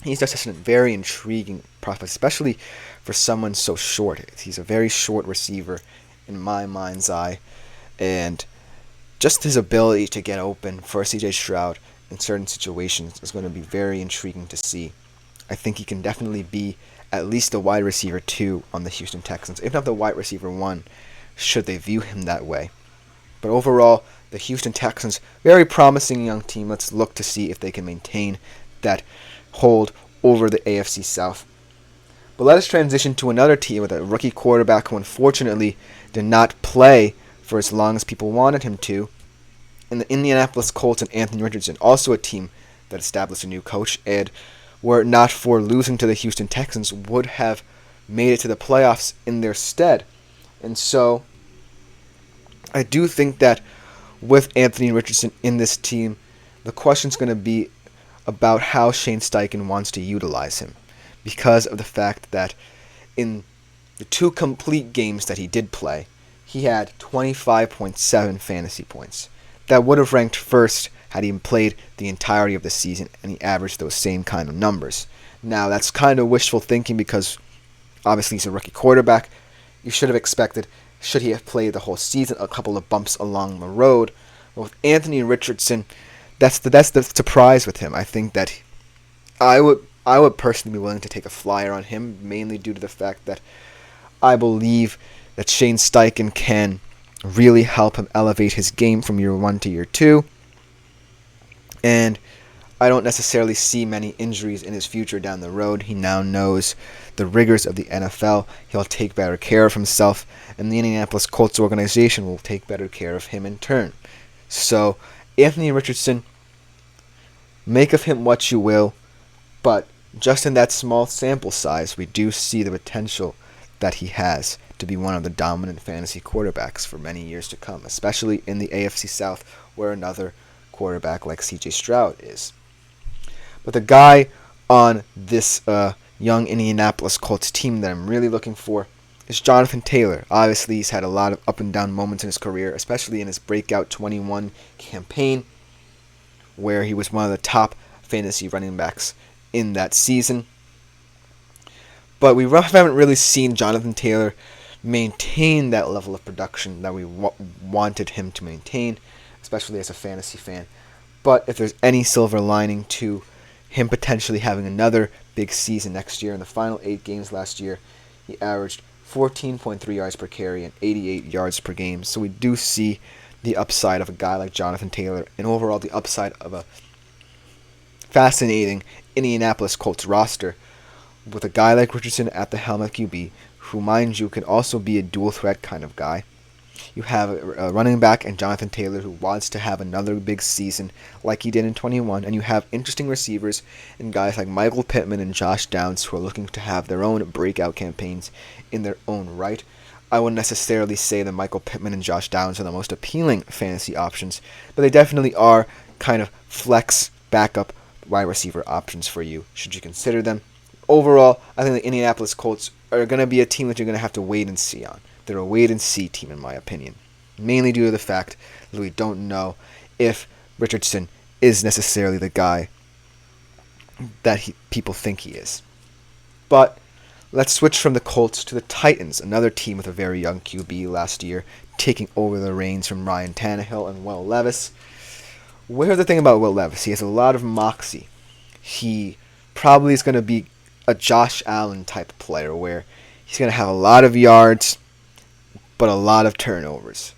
He's just a very intriguing prospect, especially for someone so short. He's a very short receiver in my mind's eye. And just his ability to get open for CJ Stroud in certain situations is going to be very intriguing to see. I think he can definitely be at least the wide receiver 2 on the Houston Texans, if not the wide receiver 1, should they view him that way. But overall, the Houston Texans, very promising young team. Let's look to see if they can maintain that hold over the AFC South. But let us transition to another team with a rookie quarterback who unfortunately did not play for as long as people wanted him to. And the Indianapolis Colts and Anthony Richardson, also a team that established a new coach, and were it not for losing to the Houston Texans, would have made it to the playoffs in their stead. And so I do think that with Anthony Richardson in this team, the question's going to be about how Shane Steichen wants to utilize him, because of the fact that in the 2 complete games that he did play, he had 25.7 fantasy points. That would have ranked first had he played the entirety of the season and he averaged those same kind of numbers. Now, that's kind of wishful thinking because obviously he's a rookie quarterback. You should have expected, should he have played the whole season, a couple of bumps along the road. But with Anthony Richardson, that's the surprise with him. I think that I would personally be willing to take a flyer on him, mainly due to the fact that I believe that Shane Steichen can really help him elevate his game from year 1 to year 2. And I don't necessarily see many injuries in his future down the road. He now knows the rigors of the NFL. He'll take better care of himself, and the Indianapolis Colts organization will take better care of him in turn. So, Anthony Richardson, make of him what you will, but just in that small sample size, we do see the potential that he has to be one of the dominant fantasy quarterbacks for many years to come, especially in the AFC South, where another quarterback like CJ Stroud is. But the guy on this young Indianapolis Colts team that I'm really looking for is Jonathan Taylor. Obviously, he's had a lot of up and down moments in his career, especially in his breakout 21 campaign, where he was one of the top fantasy running backs in that season. But we haven't really seen Jonathan Taylor maintain that level of production that we wanted him to maintain, especially as a fantasy fan. But if there's any silver lining to him potentially having another big season next year, in the final 8 games last year, he averaged 14.3 yards per carry and 88 yards per game. So we do see the upside of a guy like Jonathan Taylor, and overall the upside of a fascinating Indianapolis Colts roster with a guy like Richardson at the helm at QB, who, mind you, can also be a dual threat kind of guy. You have a running back and Jonathan Taylor who wants to have another big season like he did in 21, and you have interesting receivers and guys like Michael Pittman and Josh Downs who are looking to have their own breakout campaigns in their own right. I wouldn't necessarily say that Michael Pittman and Josh Downs are the most appealing fantasy options, but they definitely are kind of flex backup wide receiver options for you, should you consider them. Overall, I think the Indianapolis Colts are going to be a team that you're going to have to wait and see on. They're a wait-and-see team, in my opinion, mainly due to the fact that we don't know if Richardson is necessarily the guy that people think he is. But let's switch from the Colts to the Titans, another team with a very young QB last year, taking over the reins from Ryan Tannehill and Will Levis. Here's the thing about Will Levis. He has a lot of moxie. He probably is going to be a Josh Allen type of player where he's going to have a lot of yards, but a lot of turnovers.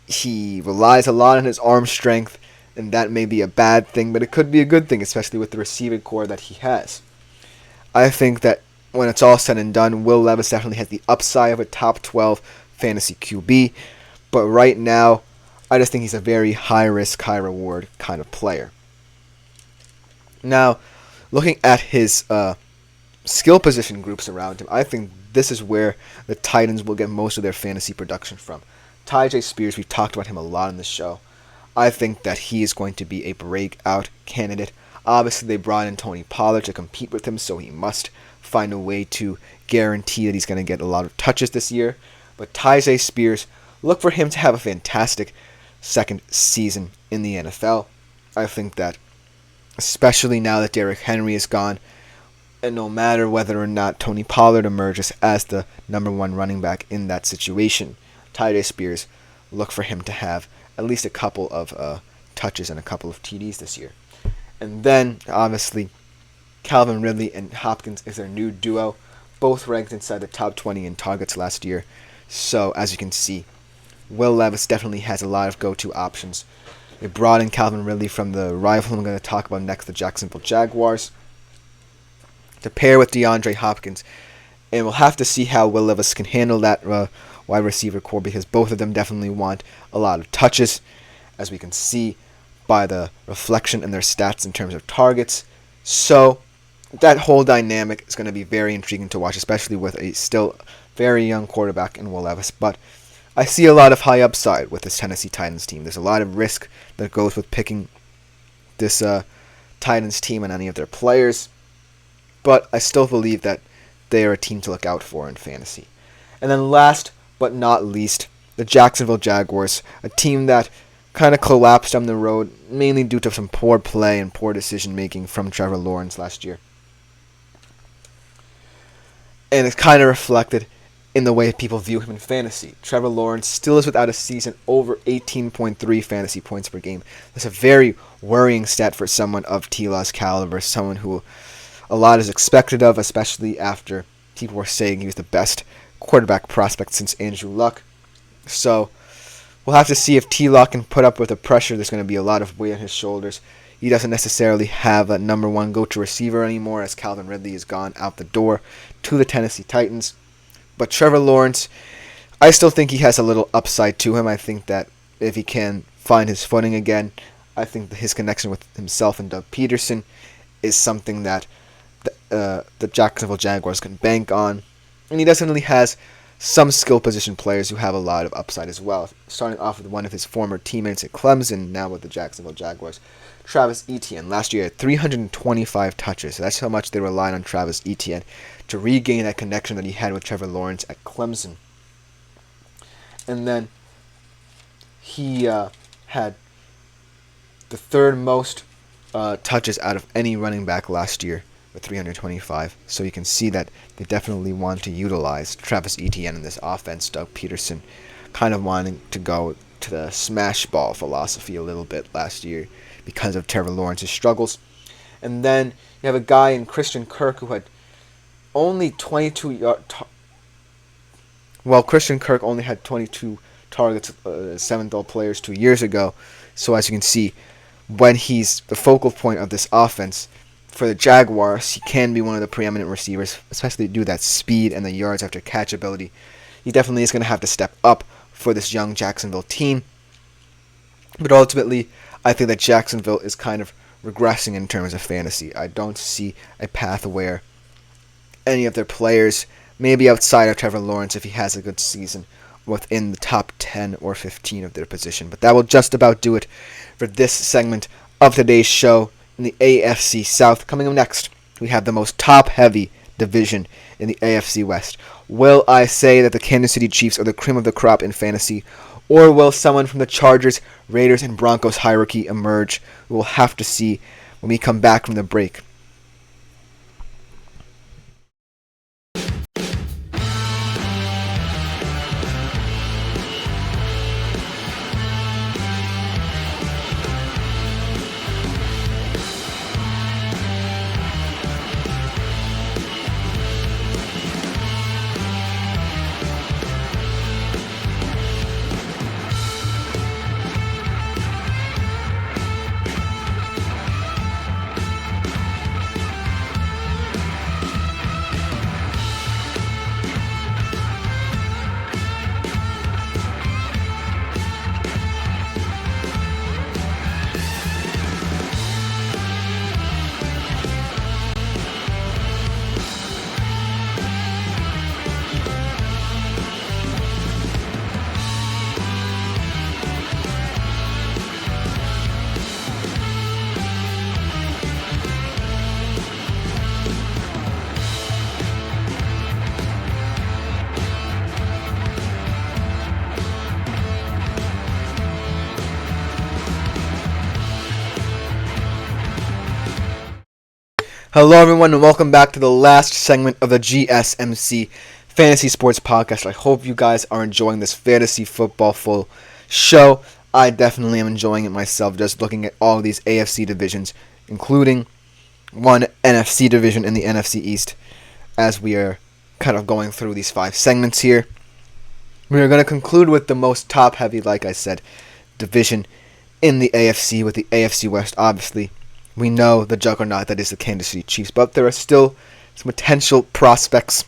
He relies a lot on his arm strength, and that may be a bad thing, but it could be a good thing, especially with the receiving core that he has. I think that when it's all said and done, Will Levis definitely has the upside of a top 12 fantasy QB, but right now, I just think he's a very high-risk, high-reward kind of player. Now, looking at his skill position groups around him, I think this is where the Titans will get most of their fantasy production from. Tyjae Spears, we've talked about him a lot on this show. I think that he is going to be a breakout candidate. Obviously, they brought in Tony Pollard to compete with him, so he must find a way to guarantee that he's going to get a lot of touches this year. But Tyjae Spears, look for him to have a fantastic second season in the NFL. I think that, especially now that Derrick Henry is gone, and no matter whether or not Tony Pollard emerges as the number 1 running back in that situation, Tyjae Spears, look for him to have at least a couple of touches and a couple of TDs this year. And then, obviously, Calvin Ridley and Hopkins is their new duo, both ranked inside the top 20 in targets last year. So, as you can see, Will Levis definitely has a lot of go-to options. They brought in Calvin Ridley from the rival I'm going to talk about next, the Jacksonville Jaguars, to pair with DeAndre Hopkins. And we'll have to see how Will Levis can handle that wide receiver core, because both of them definitely want a lot of touches, as we can see by the reflection in their stats in terms of targets. So that whole dynamic is going to be very intriguing to watch, especially with a still very young quarterback in Will Levis. But I see a lot of high upside with this Tennessee Titans team. There's a lot of risk that goes with picking this Titans team and any of their players, but I still believe that they are a team to look out for in fantasy. And then last but not least, the Jacksonville Jaguars, a team that kind of collapsed on the road, mainly due to some poor play and poor decision-making from Trevor Lawrence last year. And it's kind of reflected in the way people view him in fantasy. Trevor Lawrence still is without a season over 18.3 fantasy points per game. That's a very worrying stat for someone of T-Law's caliber, someone who a lot is expected of, especially after people were saying he was the best quarterback prospect since Andrew Luck. So we'll have to see if T-Law can put up with the pressure. There's going to be a lot of weight on his shoulders. He doesn't necessarily have a number one go-to receiver anymore, as Calvin Ridley has gone out the door to the Tennessee Titans. But Trevor Lawrence, I still think he has a little upside to him. I think that if he can find his footing again, I think that his connection with himself and Doug Peterson is something that the Jacksonville Jaguars can bank on. And he definitely has some skill position players who have a lot of upside as well. Starting off with one of his former teammates at Clemson, now with the Jacksonville Jaguars, Travis Etienne. Last year had 325 touches. So that's how much they relied on Travis Etienne to regain that connection that he had with Trevor Lawrence at Clemson. And then he had the third most touches out of any running back last year with 325. So you can see that they definitely want to utilize Travis Etienne in this offense. Doug Peterson kind of wanting to go to the smash ball philosophy a little bit last year because of Trevor Lawrence's struggles. And then you have a guy in Christian Kirk who had only 22 yards. Christian Kirk only had 22 targets, 7th all players 2 years ago. So as you can see, when he's the focal point of this offense for the Jaguars, he can be one of the preeminent receivers, especially due to that speed and the yards after catch ability. He definitely is going to have to step up for this young Jacksonville team. But ultimately, I think that Jacksonville is kind of regressing in terms of fantasy. I don't see a path where any of their players, maybe outside of Trevor Lawrence if he has a good season, within the top 10 or 15 of their position. But that will just about do it for this segment of today's show in the AFC South. Coming up next, we have the most top-heavy division in the AFC West. Will I say that the Kansas City Chiefs are the cream of the crop in fantasy, or will someone from the Chargers, Raiders, and Broncos hierarchy emerge? We will have to see when we come back from the break. Hello everyone and welcome back to the last segment of the GSMC Fantasy Sports Podcast. I hope you guys are enjoying this fantasy football full show. I definitely am enjoying it myself, just looking at all of these AFC divisions, including one NFC division in the NFC East, as we are kind of going through these 5 segments here. We are going to conclude with the most top-heavy, like I said, division in the AFC, with the AFC West. Obviously, we know the juggernaut that is the Kansas City Chiefs, but there are still some potential prospects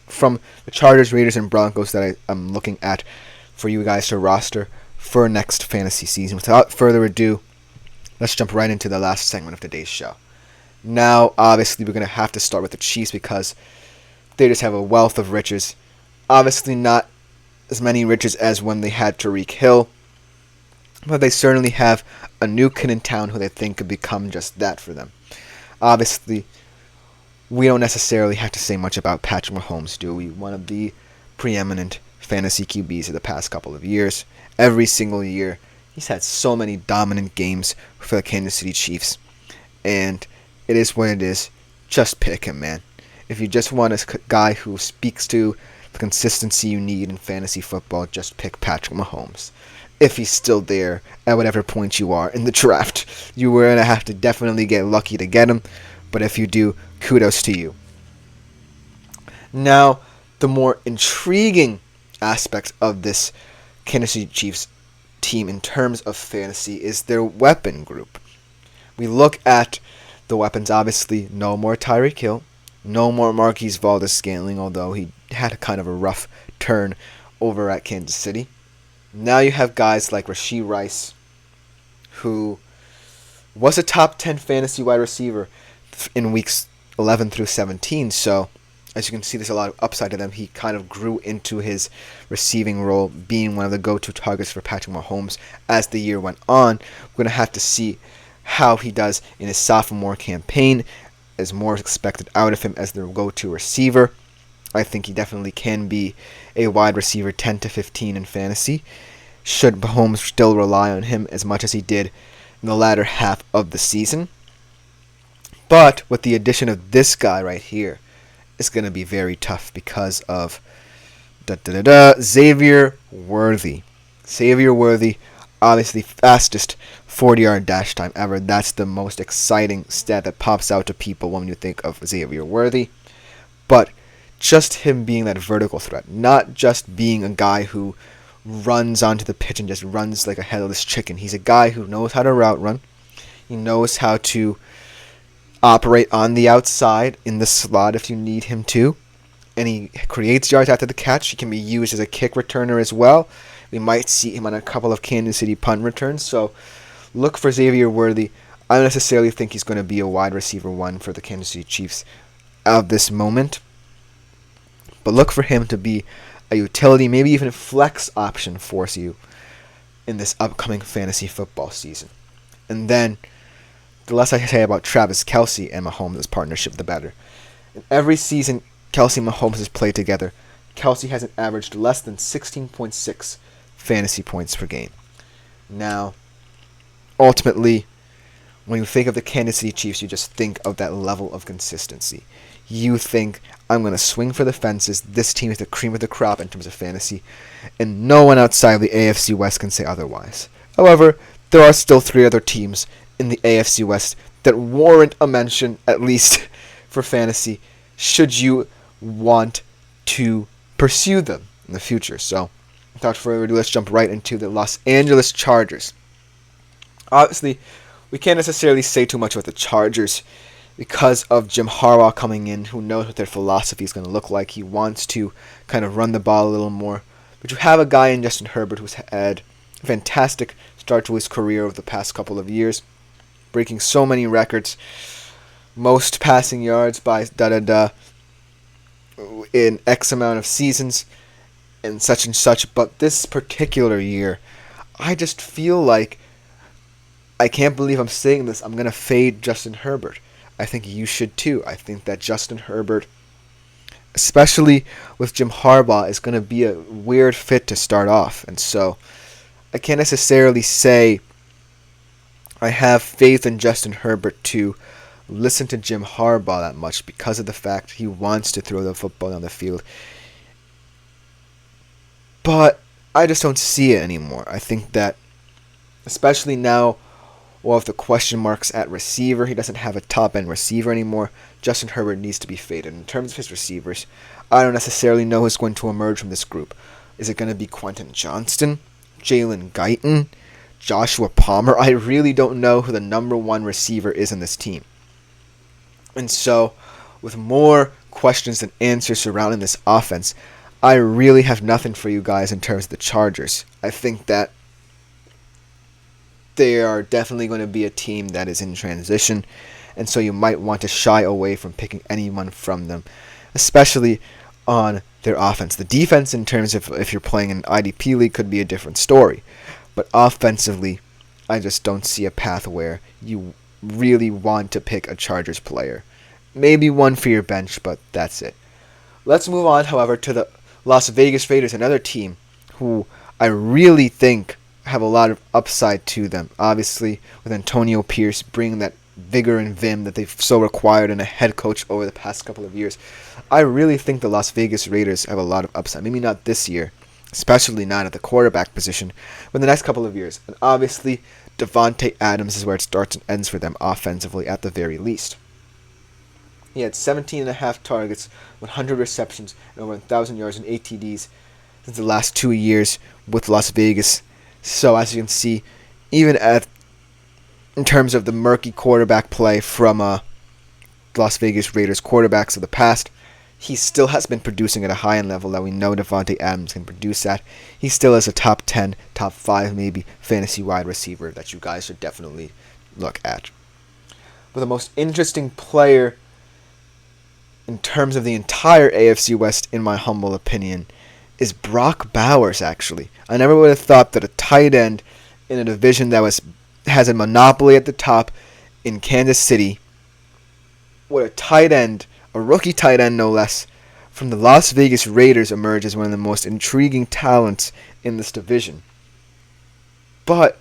from the Chargers, Raiders, and Broncos that I'm looking at for you guys to roster for next fantasy season. Without further ado, let's jump right into the last segment of today's show. Now, obviously, we're going to have to start with the Chiefs because they just have a wealth of riches. Obviously, not as many riches as when they had Tyreek Hill, but they certainly have a new kid in town who they think could become just that for them. Obviously, we don't necessarily have to say much about Patrick Mahomes, do we? One of the preeminent fantasy QBs of the past couple of years. Every single year, he's had so many dominant games for the Kansas City Chiefs. And it is what it is. Just pick him, man. If you just want a guy who speaks to the consistency you need in fantasy football, just pick Patrick Mahomes. If he's still there at whatever point you are in the draft, you were going to have to definitely get lucky to get him. But if you do, kudos to you. Now, the more intriguing aspect of this Kansas City Chiefs team in terms of fantasy is their weapon group. We look at the weapons, obviously, no more Tyreek Hill, no more Marquise Valdes-Scantling, although he had a kind of a rough turn over at Kansas City. Now you have guys like Rashee Rice, who was a top 10 fantasy wide receiver in weeks 11 through 17, so as you can see, there's a lot of upside to them. He kind of grew into his receiving role, being one of the go-to targets for Patrick Mahomes as the year went on. We're going to have to see how he does in his sophomore campaign, as more is expected out of him as their go-to receiver. I think he definitely can be a wide receiver 10 to 15 in fantasy, should Mahomes still rely on him as much as he did in the latter half of the season. But with the addition of this guy right here, it's going to be very tough because of Xavier Worthy. Xavier Worthy, obviously fastest 40-yard dash time ever. That's the most exciting stat that pops out to people when you think of Xavier Worthy. But just him being that vertical threat, not just being a guy who runs onto the pitch and just runs like a headless chicken. He's a guy who knows how to route run. He knows how to operate on the outside in the slot if you need him to. And he creates yards after the catch. He can be used as a kick returner as well. We might see him on a couple of Kansas City punt returns. So look for Xavier Worthy. I don't necessarily think he's going to be a wide receiver 1 for the Kansas City Chiefs at this moment. But look for him to be a utility, maybe even a flex option for you in this upcoming fantasy football season. And then, the less I say about Travis Kelce and Mahomes' partnership, the better. In every season Kelce and Mahomes has played together, Kelce hasn't averaged less than 16.6 fantasy points per game. Now, ultimately, when you think of the Kansas City Chiefs, you just think of that level of consistency. You think, I'm going to swing for the fences. This team is the cream of the crop in terms of fantasy, and no one outside of the AFC West can say otherwise. However, there are still 3 other teams in the AFC West that warrant a mention, at least for fantasy, should you want to pursue them in the future. So, without further ado, let's jump right into the Los Angeles Chargers. Obviously, we can't necessarily say too much about the Chargers because of Jim Harbaugh coming in, who knows what their philosophy is going to look like. He wants to kind of run the ball a little more. But you have a guy in Justin Herbert who's had a fantastic start to his career over the past couple of years, breaking so many records, most passing yards by in X amount of seasons and such. But this particular year, I just feel like, I can't believe I'm saying this, I'm going to fade Justin Herbert. I think you should too. I think that Justin Herbert, especially with Jim Harbaugh, is going to be a weird fit to start off. And so I can't necessarily say I have faith in Justin Herbert to listen to Jim Harbaugh that much because of the fact he wants to throw the football down the field. But I just don't see it anymore. I think that especially now with the question marks at receiver. He doesn't have a top-end receiver anymore. Justin Herbert needs to be faded. In terms of his receivers, I don't necessarily know who's going to emerge from this group. Is it going to be Quentin Johnston, Jalen Guyton, Joshua Palmer? I really don't know who the number one receiver is in this team. And so, with more questions than answers surrounding this offense, I really have nothing for you guys in terms of the Chargers. I think that they are definitely going to be a team that is in transition, and so you might want to shy away from picking anyone from them, especially on their offense. The defense, in terms of if you're playing an IDP league, could be a different story. But offensively, I just don't see a path where you really want to pick a Chargers player. Maybe one for your bench, but that's it. Let's move on, however, to the Las Vegas Raiders, another team who I really think have a lot of upside to them. Obviously, with Antonio Pierce bringing that vigor and vim that they've so required in a head coach over the past couple of years, I really think the Las Vegas Raiders have a lot of upside. Maybe not this year, especially not at the quarterback position, but in the next couple of years. And obviously, Davante Adams is where it starts and ends for them offensively at the very least. He had 17.5 targets, 100 receptions, and over 1,000 yards and 8 TDs since the last 2 years with Las Vegas. So as you can see, even in terms of the murky quarterback play from Las Vegas Raiders quarterbacks of the past, he still has been producing at a high-end level that we know Davante Adams can produce at. He still is a top 10, top 5 maybe fantasy wide receiver that you guys should definitely look at. But the most interesting player in terms of the entire AFC West, in my humble opinion, is Brock Bowers, actually. I never would have thought that a tight end in a division that has a monopoly at the top in Kansas City, would a tight end, a rookie tight end no less, from the Las Vegas Raiders emerge as one of the most intriguing talents in this division. But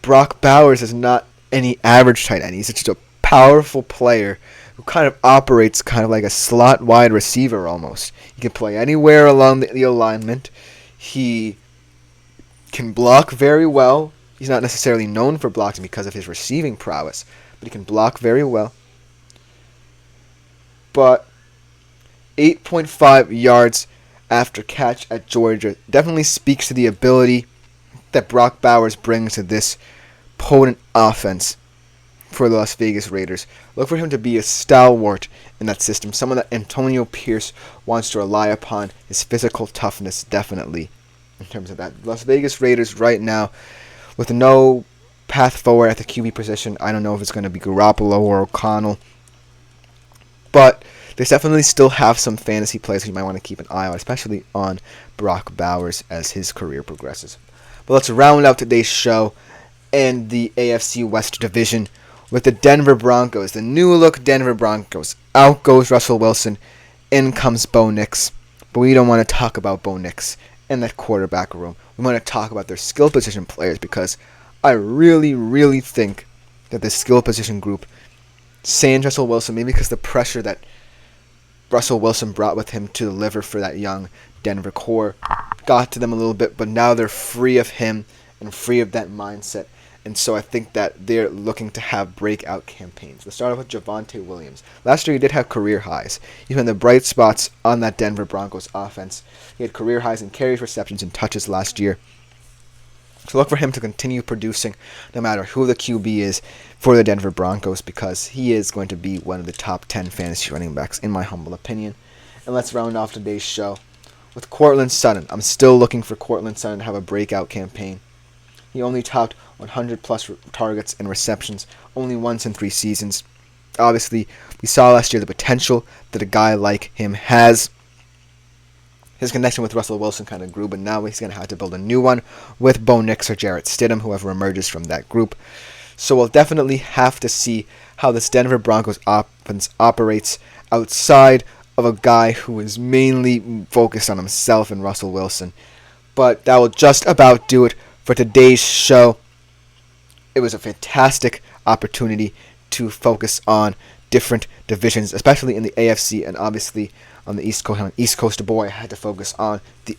Brock Bowers is not any average tight end. He's just a powerful player who kind of operates kind of like a slot wide receiver almost. He can play anywhere along the alignment. He can block very well. He's not necessarily known for blocking because of his receiving prowess, but he can block very well. But 8.5 yards after catch at Georgia definitely speaks to the ability that Brock Bowers brings to this potent offense for the Las Vegas Raiders. Look for him to be a stalwart in that system, someone that Antonio Pierce wants to rely upon, his physical toughness definitely in terms of that. Las Vegas Raiders right now, with no path forward at the QB position, I don't know if it's going to be Garoppolo or O'Connell, but they definitely still have some fantasy players you might want to keep an eye on, especially on Brock Bowers as his career progresses. But let's round out today's show and the AFC West division with the Denver Broncos, the new-look Denver Broncos. Out goes Russell Wilson, in comes Bo Nix. But we don't want to talk about Bo Nix in that quarterback room. We want to talk about their skill position players, because I really, really think that the skill position group, sans Russell Wilson, maybe because the pressure that Russell Wilson brought with him to deliver for that young Denver core got to them a little bit, but now they're free of him and free of that mindset. And so I think that they're looking to have breakout campaigns. Let's start off with Javonte Williams. Last year he did have career highs. He's been the bright spots on that Denver Broncos offense. He had career highs in carries, receptions, and touches last year. So look for him to continue producing no matter who the QB is for the Denver Broncos, because he is going to be one of the top 10 fantasy running backs, in my humble opinion. And let's round off today's show with Courtland Sutton. I'm still looking for Courtland Sutton to have a breakout campaign. He only topped 100-plus targets and receptions only once in 3 seasons. Obviously, we saw last year the potential that a guy like him has. His connection with Russell Wilson kind of grew, but now he's going to have to build a new one with Bo Nix or Jarrett Stidham, whoever emerges from that group. So we'll definitely have to see how this Denver Broncos offense operates outside of a guy who is mainly focused on himself and Russell Wilson. But that will just about do it for today's show. It was a fantastic opportunity to focus on different divisions, especially in the AFC, and obviously on the East Coast. I'm an East Coast boy. I had to focus on the